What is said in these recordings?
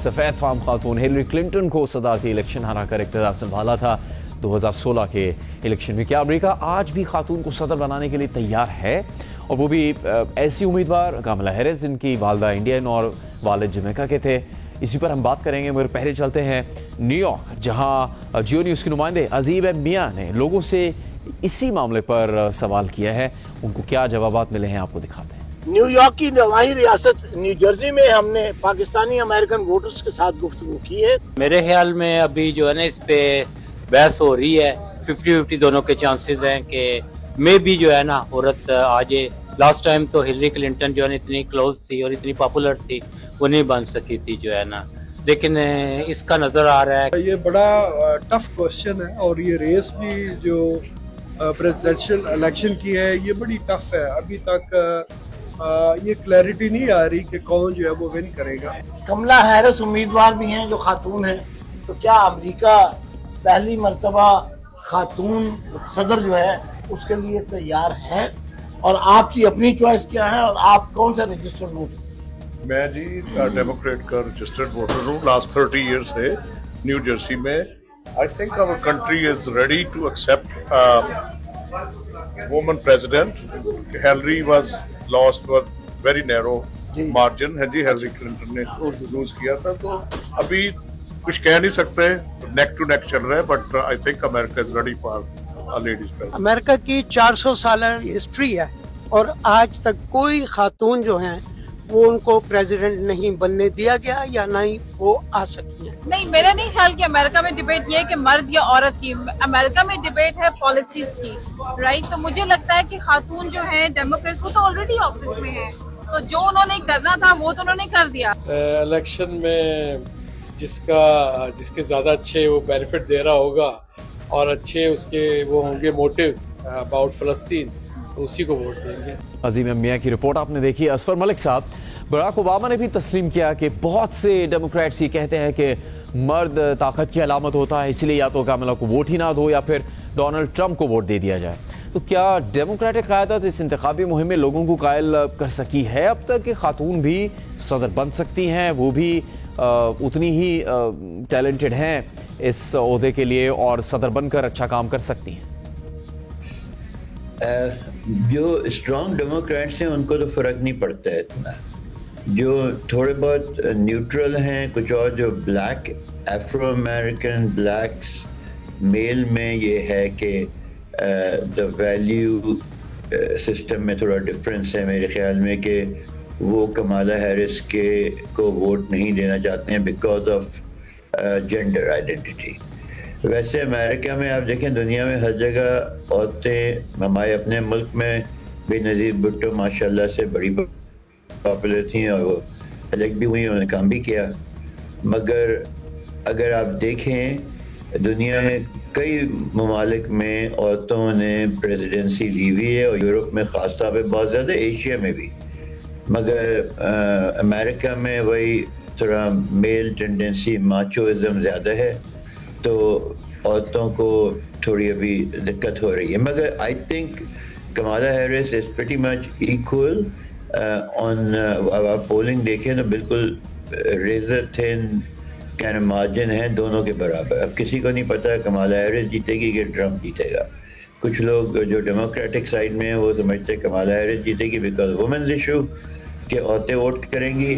सफ़ेद फाम खातून Hillary Clinton को सदारती election हरा कर इक़्तिदार संभाला था 2016 के इलेक्शन में। क्या अमेरिका आज भी खातून को सदर बनाने के लिए तैयार है, और वो भी ऐसी उम्मीदवार कमला हैरिस जिनकी वालदा इंडियन और वालिद जमैका के थे? इसी पर हम बात करेंगे, मगर पहले चलते हैं न्यूयॉर्क, जहां जियो न्यूज़ के नुमाइंदे अजीब मियां ने लोगों से इसी मामले पर सवाल किया है। उनको क्या जवाबात मिले हैं आपको दिखाते हैं। न्यूयॉर्क की नवाही रियासत न्यू जर्सी में हमने पाकिस्तानी अमेरिकन वोटर्स के साथ गुफ्तगू की है। मेरे ख्याल में अभी जो है ना इस पे बहस हो रही है, 50-50 दोनों के चांसेस हैं कि मे भी जो है ना औरत आ जाए। लास्ट टाइम तो हिलरी क्लिंटन जो है ना इतनी क्लोज थी और इतनी पॉपुलर थी, वो नहीं बन सकी थी जो है ना, लेकिन इसका नजर आ रहा है। ये बड़ा टफ क्वेश्चन है और ये रेस भी जो प्रेसिडेंशियल इलेक्शन की है ये बड़ी टफ है। अभी तक ये क्लैरिटी नहीं आ रही कि कौन जो है वो विन करेगा। कमला हैरिस उम्मीदवार भी हैं जो खातून है, तो क्या अमेरिका पहली मर्तबा खातून सदर जो है उसके लिए तैयार है? और आपकी अपनी चॉइस क्या है और आप कौन सा रजिस्टर्ड वोटर? मैं जी डेमोक्रेट का रजिस्टर्ड वोटर हूँ लास्ट 30 ईयर से न्यू जर्सी में। I think our country is ready to accept woman president. Hillary was lost for very narrow margin है जी, हिलरी क्लिंटन ने लूज किया था, तो अभी कुछ कह नहीं सकते, नेक टू नेक चल रहा है, but I think America is ready for a ladies president. America की 400 साल हिस्ट्री है और आज तक कोई खातून जो हैं वो उनको प्रेसिडेंट नहीं बनने दिया गया या ना ही वो आ सकती है। नहीं, मेरा नहीं ख्याल कि अमेरिका में डिबेट ये है कि मर्द या औरत की। अमेरिका में डिबेट है पॉलिसीज की, राइट? तो मुझे लगता है कि खातून जो है डेमोक्रेट वो तो ऑलरेडी ऑफिस में है, तो जो उन्होंने करना था वो तो उन्होंने कर दिया। इलेक्शन में जिसके ज्यादा अच्छे वो बेनिफिट दे रहा होगा और अच्छे उसके वो होंगे मोटिव्स अबाउट फलस्तीन, तो उसी को वोट देंगे। अजीम मियां की रिपोर्ट आपने देखी। असफर मलिक साहब, बराक ओबामा ने भी तस्लीम किया कि बहुत से डेमोक्रेट्स ये कहते हैं कि मर्द ताकत की अलामत होता है, इसलिए या तो कमला को वोट ही ना दो या फिर डोनाल्ड ट्रंप को वोट दे दिया जाए। तो क्या डेमोक्रेटिक क़यादत इस इंतखाबी मुहिम में लोगों को कायल कर सकी है अब तक कि खातून भी सदर बन सकती हैं, वो भी उतनी ही टैलेंटेड हैं इस ओहदे के लिए और सदर बनकर अच्छा काम कर सकती हैं? जो स्ट्रॉन्ग डेमोक्रेट्स हैं उनको तो फ़र्क नहीं पड़ता है इतना, जो थोड़े बहुत न्यूट्रल हैं, कुछ और जो black Afro American blacks male में ये है कि द वैल्यू सिस्टम में थोड़ा डिफरेंस है मेरे ख्याल में, कि वो कमाला हैरिस को वोट नहीं देना चाहते हैं बिकॉज ऑफ जेंडर आइडेंटिटी। वैसे अमेरिका में आप देखें, दुनिया में हर जगह औरतें, हमारे अपने मुल्क में बेनज़ीर भुट्टो माशाल्लाह से बड़ी पॉपुलर थी और वो इलेक्ट भी हुई, उन्होंने काम भी किया। मगर अगर आप देखें दुनिया में कई ममालिक में औरतों ने प्रेसिडेंसी ली हुई है, और यूरोप में ख़ास तौर पर बहुत ज़्यादा, एशिया में भी। मगर अमेरिका में वही थोड़ा मेल टेंडेंसी, माचोइज्म ज़्यादा है, तो औरतों को थोड़ी अभी दिक्कत हो रही है। मगर I think Kamala Harris is pretty much equal on, अब आप पोलिंग देखें तो बिल्कुल रेजर थिन कैन मार्जिन है दोनों के बराबर। अब किसी को नहीं पता कमाला हैरिस जीतेगी कि ट्रंप जीतेगा। कुछ लोग जो डेमोक्रेटिक साइड में हैं वो समझते हैं कमाला हैरिस जीतेगी बिकॉज वुमेन्स इशू कि औरतें वोट करेंगी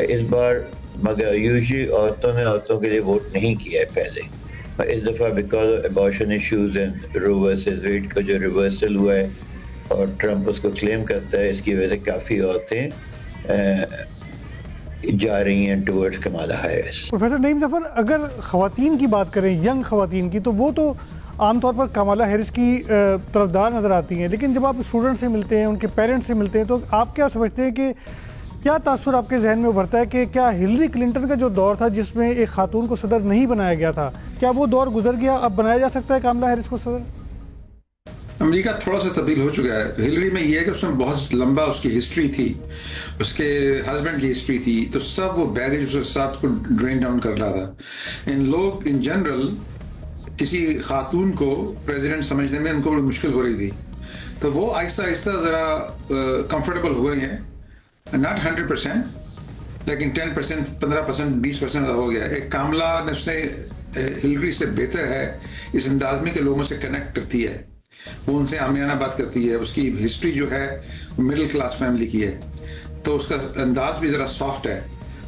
इस बार, मगर यूजुअली औरतों के लिए वोट नहीं किया है पहले। इस दफ़ा because of abortion issues and Roe versus Wade का जो रिवर्सल हुआ है और ट्रंप उसको क्लेम करता है, इसकी वजह से काफ़ी औरतें जा रही हैं towards Kamala Harris. Professor Naeem Zafar, अगर ख़वातीन की बात करें, यंग ख़वातीन की, तो वो तो आमतौर पर कमाला हैरिस की तरफदार नज़र आती हैं, लेकिन जब आप स्टूडेंट से मिलते हैं, उनके पेरेंट्स से मिलते हैं, तो आप क्या समझते हैं कि क्या तासुर आपके जहन में उभरता है कि क्या हिलरी क्लिंटन का जो दौर था जिसमें एक खातून को सदर नहीं बनाया गया था, क्या वो दौर गुजर गया, अब बनाया जा सकता है कमला हैरिस को सदर? अमेरिका थोड़ा सा तब्दील हो चुका है। हिलरी में ये है कि उसमें बहुत लंबा उसकी हिस्ट्री थी, उसके हस्बैंड की हिस्ट्री थी, तो सब वो बैगेज उसके साथ को ड्रेन डाउन कर रहा था। इन लोग इन जनरल किसी खातून को प्रेसिडेंट समझने में उनको मुश्किल हो रही थी, तो वो आहिस्ता आहिस्ता ज़रा कंफर्टेबल हो गए हैं, नॉट 100%, लेकिन 10%, 15%, 20% हो गया। एक कामला ने उसने हिलरी से बेहतर है इस अंदाज में कि लोगों से कनेक्ट करती है, वो उनसे आमियाना बात करती है, उसकी हिस्ट्री जो है मिडिल क्लास फैमिली की है, तो उसका अंदाज भी ज़रा सॉफ्ट है,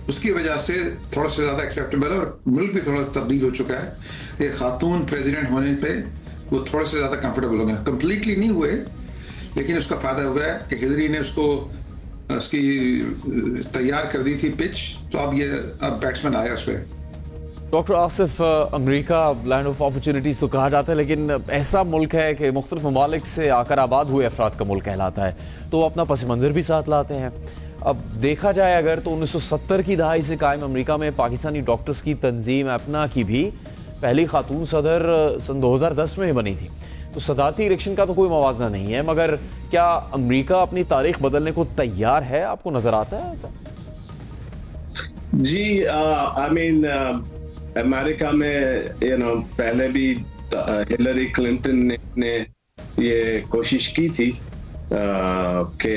उसकी वजह से थोड़ा सा ज़्यादा एक्सेप्टेबल है। और मुल्क भी थोड़ा तब्दील हो चुका है कि खातून प्रेसिडेंट होने पे वो थोड़े से ज़्यादा कंफर्टेबल हो गए। कंप्लीटली नहीं हुए, लेकिन उसका फ़ायदा हुआ है कि हिलरी ने उसको उसकी तैयार कर दी थी पिच, तो अब बैट्समैन आया उस पर। Doctor Asif, America land of opportunities तो कहा जाता है, लेकिन ऐसा मुल्क है कि मुख्तलिफ ममालिक से आकर आबाद हुए अफराद का मुल्क कहलाता है, तो वो अपना पस मंज़र भी साथ लाते हैं। अब देखा जाए अगर तो 1970 की दहाई से कायम अमेरिका में पाकिस्तानी डॉक्टर्स की तंजीम अपना की भी पहली खातून सदर सन 2010 में ही बनी थी, तो सदारती इलेक्शन का तो कोई मवाजना नहीं है, मगर क्या अमेरिका अपनी तारीख बदलने को तैयार है? आपको नजर आता है ऐसा? जी, आई मीन अमेरिका में पहले भी हिलरी क्लिंटन ने ये कोशिश की थी कि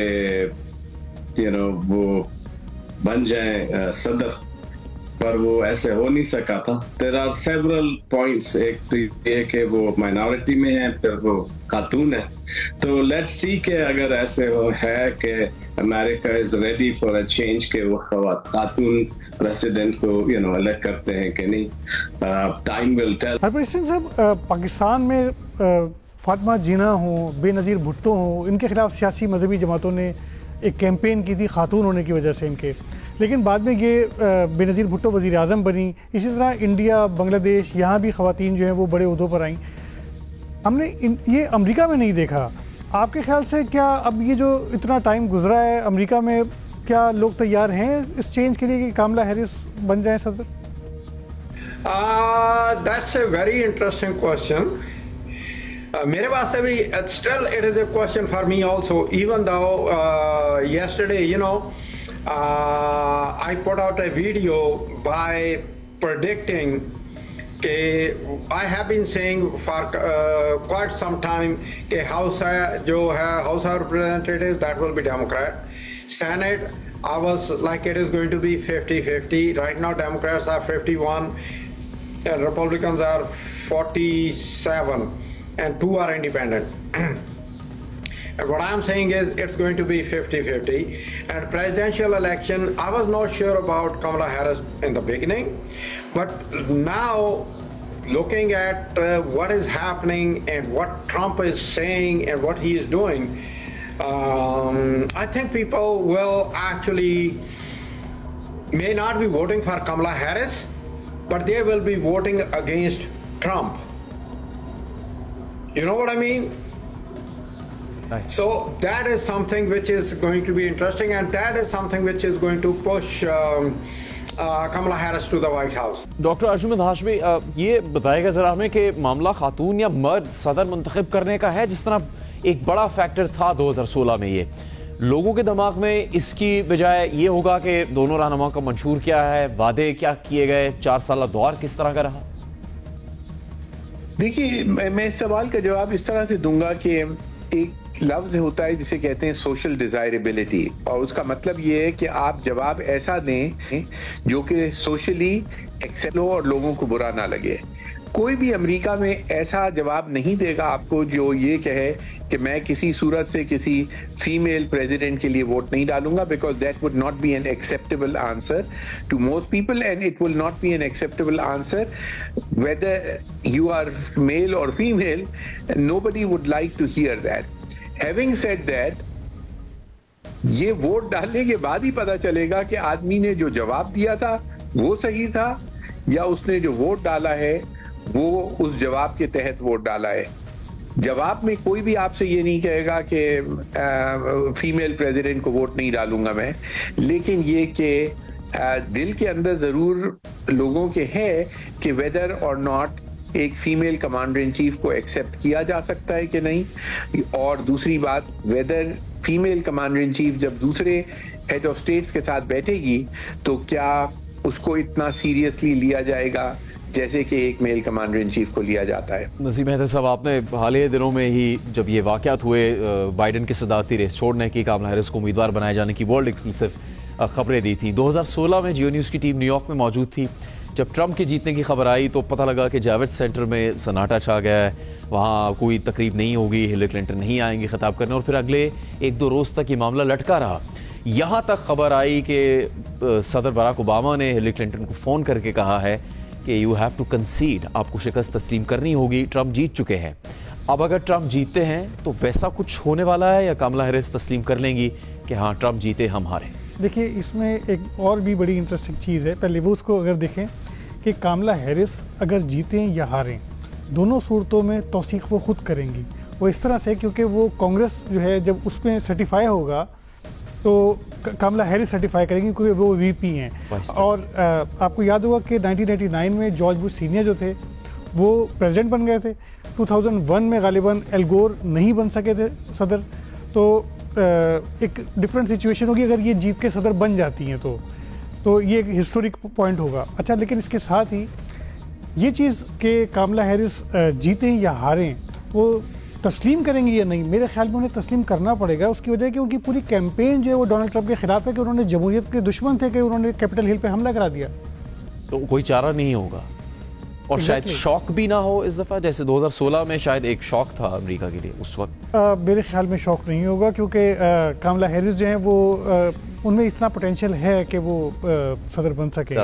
वो बन जाए सदर, पर वो ऐसे हो नहीं सका था। देयर आर सेवरल पॉइंट्स, एक तो ये कि वो माइनॉरिटी में है, फिर वो खातून है, तो लेट्स सी कि अगर ऐसे है कि America is ready for a change के वो खातून प्रेसिडेंट को इलेक्ट करते हैं कि नहीं, टाइम विल टेल। हरप्रीत साहब, पाकिस्तान में फातिमा जिन्ना हो, बेनज़ीर भुट्टो हो, इनके खिलाफ सियासी मजहबी जमातों ने एक कैंपेन की थी खातून होने की वजह से इनके, लेकिन बाद में ये बेनज़ीर भुट्टो वज़ीर आज़म बनी। इसी तरह इंडिया, बांग्लादेश, यहाँ भी ख़वातीन जो हैं वो बड़े उहदों पर आईं। हमने ये अमेरिका में नहीं देखा। आपके ख्याल से क्या अब ये जो इतना टाइम गुजरा है अमेरिका में, क्या लोग तैयार हैं इस चेंज के लिए कि कामला हैरिस बन जाए सदर? That's a very interesting question. मेरे वास्ते भी still it is a question for me also, even though yesterday I put out a video by predicting I have been saying for quite some time कि House जो है House of Representatives that will be Democrat, Senate I was like it is going to be 50-50. Right now Democrats are 51 and Republicans are 47 and 2 are independent. And what I'm saying is it's going to be 50-50. And presidential election, I was not sure about Kamala Harris in the beginning, but now looking at what is happening and what Trump is saying and what he is doing, I think people will actually may not be voting for Kamala Harris, but they will be voting against Trump. You know what I mean? Right. So that is something which is going to be interesting, and that is something which is going to push Kamala Harris to the White House. Doctor Arjun Hashmi, ये बताएगा जरा हमें कि मामला खातून या मर्द सदर मुंतखब करने का है, जिस तरह एक बड़ा फैक्टर था 2016 में, ये लोगों के दिमाग में इसकी बजाय ये होगा कि दोनों रहनुमा का मंशूर क्या है, वादे क्या किए गए, 4 साल दौर किस तरह का रहा? देखिए, मैं इस सवाल का जवाब इस तरह से दूंगा कि एक लफ्ज होता है जिसे कहते हैं सोशल डिजायरेबिलिटी, और उसका मतलब ये है कि आप जवाब ऐसा दें जो कि सोशली एक्सेप्ट हो और लोगों को बुरा ना लगे। कोई भी अमेरिका में ऐसा जवाब नहीं देगा आपको जो ये कहे कि मैं किसी सूरत से किसी फीमेल प्रेसिडेंट के लिए वोट नहीं डालूंगा, because that would not be an acceptable answer to most people, and it will not be an acceptable answer whether you are male और female. Nobody would like to hear that. Having said that, ये vote डालने के बाद ही पता चलेगा कि आदमी ने जो जवाब दिया था वो सही था या उसने जो वोट डाला है वो उस जवाब के तहत वोट डाला है. जवाब में कोई भी आपसे ये नहीं कहेगा कि फीमेल प्रेसिडेंट को वोट नहीं डालूंगा मैं, लेकिन ये कि दिल के अंदर जरूर लोगों के है कि वेदर और नॉट एक फीमेल कमांडर इन चीफ को एक्सेप्ट किया जा सकता है कि नहीं, और दूसरी बात whether female commander in chief जब दूसरे हेड ऑफ स्टेट्स के साथ बैठेगी तो क्या उसको इतना सीरियसली लिया जाएगा जैसे कि एक मेल कमांडर इन चीफ को लिया जाता है. नसीम मेहता साहब, आपने हाल ही दिनों में ही जब ये वाक़यात हुए बाइडन के सदारती रेस छोड़ने की, कमला हैरिस को उम्मीदवार बनाए जाने की, वर्ल्ड एक्सक्लूसिव खबरें दी थी। 2016 में जियो न्यूज़ की टीम न्यूयॉर्क में मौजूद थी। जब ट्रंप के जीतने की खबर आई तो पता लगा कि जावेद सेंटर में सन्नाटा छा गया है, वहाँ कोई तकरीब नहीं होगी, हिलरी क्लिंटन नहीं आएंगी खिताब करने, और फिर अगले 1-2 रोज़ तक ये मामला लटका रहा। यहाँ तक खबर आई कि सदर बराक ओबामा ने हिलरी क्लिंटन को फ़ोन करके कहा है कि यू हैव टू कंसीड, आपको शिकस्त तस्लीम करनी होगी, ट्रंप जीत चुके हैं। अब अगर ट्रंप जीतते हैं तो वैसा कुछ होने वाला है या कमला हैरिस तस्लीम कर लेंगी कि हाँ ट्रंप जीते हम हारे? देखिए, इसमें एक और भी बड़ी इंटरेस्टिंग चीज़ है। पहले वो उसको अगर देखें कि कमला हैरिस अगर जीतें या हारें, दोनों सूरतों में तौसीक वो खुद करेंगी। वो इस तरह से, क्योंकि वो कांग्रेस जो है जब उसमें सर्टिफाई होगा तो कमला हैरिस सर्टिफाई करेंगी क्योंकि वो वीपी हैं। और आपको याद होगा कि 1989 में जॉर्ज बुश सीनियर जो थे वो प्रेसिडेंट बन गए थे। 2001 में गालिबन एल गोर नहीं बन सके थे सदर। तो एक डिफरेंट सिचुएशन होगी अगर ये जीत के सदर बन जाती हैं तो ये एक हिस्टोरिक पॉइंट होगा। अच्छा, लेकिन इसके साथ ही ये चीज़ कि कमला हैरिस जीतें या हारें, वो तस्लीम करेंगी या नहीं, मेरे ख्याल में उन्हें तस्लीम करना पड़ेगा। उसकी वजह कि उनकी पूरी कैंपेन जो है वो डोनाल्ड ट्रंप के खिलाफ है कि उन्होंने जमहूरियत के दुश्मन थे कि उन्होंने कैपिटल हिल पे हमला करा दिया। तो कोई चारा नहीं होगा और शायद शॉक भी ना हो इस दफ़ा, जैसे 2016 में शायद एक शॉक था अमेरिका के लिए उस वक्त। मेरे ख्याल में शॉक नहीं होगा क्योंकि कमला हैरिस जो है वो उनमें इतना पोटेंशियल है कि वो सदर बन सके।